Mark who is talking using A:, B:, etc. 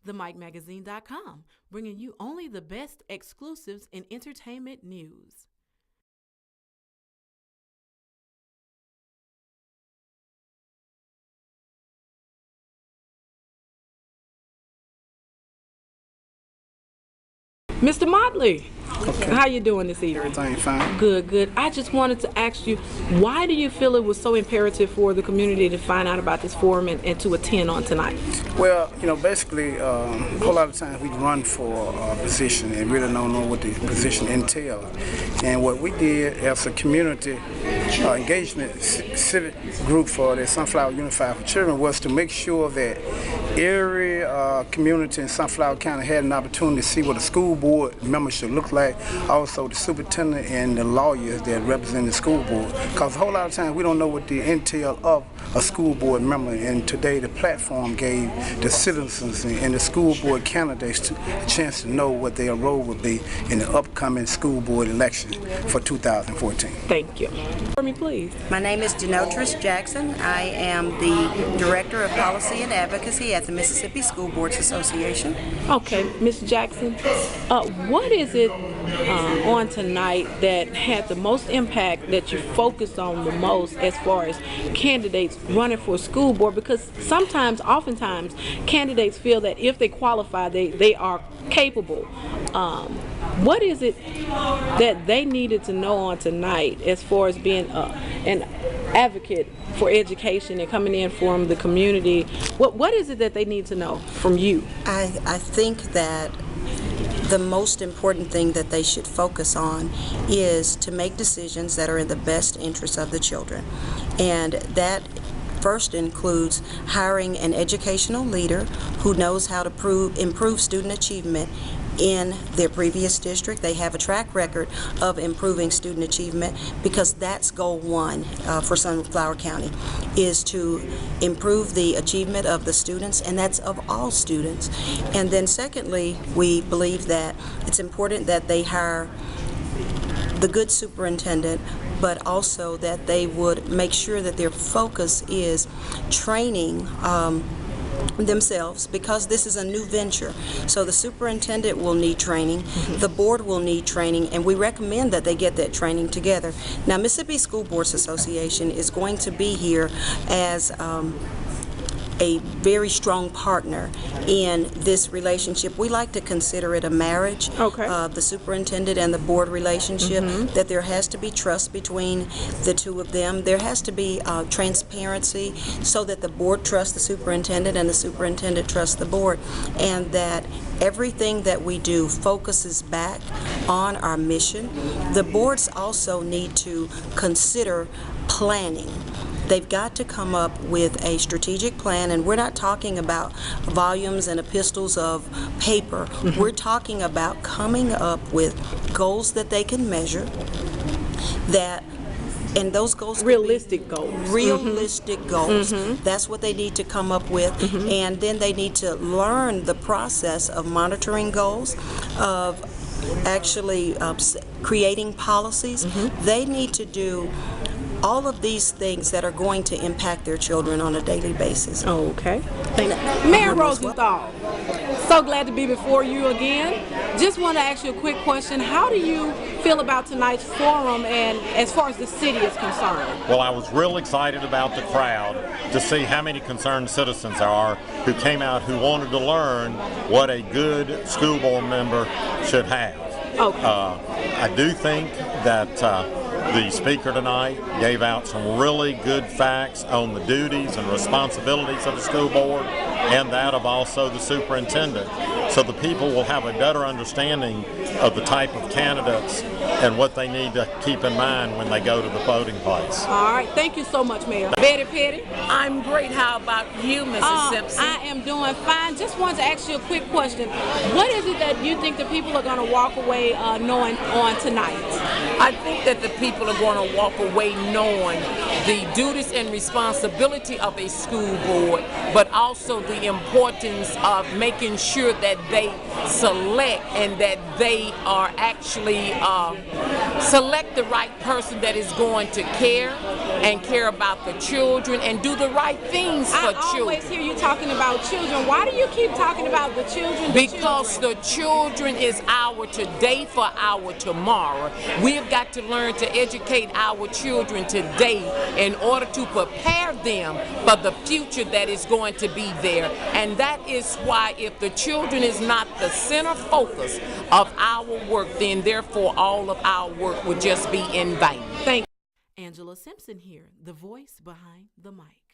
A: TheMikeMagazine.com, bringing you only the best exclusives in entertainment news. Mr. Motley,
B: Okay.
A: how you doing this evening?
B: Everything fine.
A: Good, good. I just wanted to ask you, why do you feel it was so imperative for the community to find out about this forum and to attend on tonight?
B: Well, basically, a whole lot of times we run for a position and really don't know what the position entails. And what we did as a community engagement civic group for the Sunflower Unified for Children was to make sure that every community in Sunflower County had an opportunity to see what a school board membership looked like, also the superintendent and the lawyers that represent the school board. Because a whole lot of times we don't know what the entail of a school board member, and today the platform gave the citizens and the school board candidates a chance to know what their role would be in the upcoming school board election for 2014.
A: Thank you. For me, please.
C: My name is Dinotris Jackson. I am the Director of Policy and Advocacy at the Mississippi School Boards Association.
A: Okay, Ms. Jackson, what is it on tonight that had the most impact, that you focused on the most as far as candidates running for school board? Because oftentimes, candidates feel that if they qualify, they are capable. What is it that they needed to know on tonight as far as being an advocate for education and coming in from the community? What is it that they need to know from you?
C: I think that the most important thing that they should focus on is to make decisions that are in the best interest of the children. And that first includes hiring an educational leader who knows how to improve student achievement in their previous district. They have a track record of improving student achievement, because that's goal one for Sunflower County, is to improve the achievement of the students, and that's of all students. And then secondly, we believe that it's important that they hire the good superintendent, but also that they would make sure that their focus is training themselves, because this is a new venture. So the superintendent will need training, the board will need training, and we recommend that they get that training together. Now, Mississippi School Boards Association is going to be here as a very strong partner in this relationship. We like to consider it a marriage, the superintendent and the board relationship, that there has to be trust between the two of them. There has to be transparency so that the board trusts the superintendent and the superintendent trusts the board, and that everything that we do focuses back on our mission. The boards also need to consider planning. They've got to come up with a strategic plan, and we're not talking about volumes and epistles of paper. We're talking about coming up with goals that they can measure, and those goals
A: Realistic goals.
C: Realistic goals. That's what they need to come up with. And then they need to learn the process of monitoring goals, of actually creating policies. They need to do all of these things that are going to impact their children on a daily basis.
A: Okay. Thank you. Mayor Rosenthal, so glad to be before you again. Just want to ask you a quick question. How do you feel about tonight's forum, and as far as the city is concerned?
D: Well, I was real excited about the crowd, to see how many concerned citizens there are who came out, who wanted to learn what a good school board member should have.
A: Okay.
D: I do think that the speaker tonight gave out some really good facts on the duties and responsibilities of the school board, and that of also the superintendent, so the people will have a better understanding of the type of candidates and what they need to keep in mind when they go to the voting place.
A: All right, thank you so much, Mayor. Betty Petty?
E: I'm great. How about you, Mrs. Simpson?
A: I am doing fine. Just wanted to ask you a quick question. What is it that you think the people are going to walk away knowing on tonight?
E: I think that the people are going to walk away knowing the duties and responsibility of a school board, but also the importance of making sure that they select and that they are actually select the right person that is going to care and care about the children and do the right things for children.
A: I always hear you talking about children. Why do you keep talking about the children?
E: Because the children is our today for our tomorrow. We've got to learn to educate our children today in order to prepare them for the future that is going to be there. And that is why if the children is not the center focus of our work, then therefore all of our work would just be in vain.
A: Thank you. Angela Simpson here, the voice behind the mic.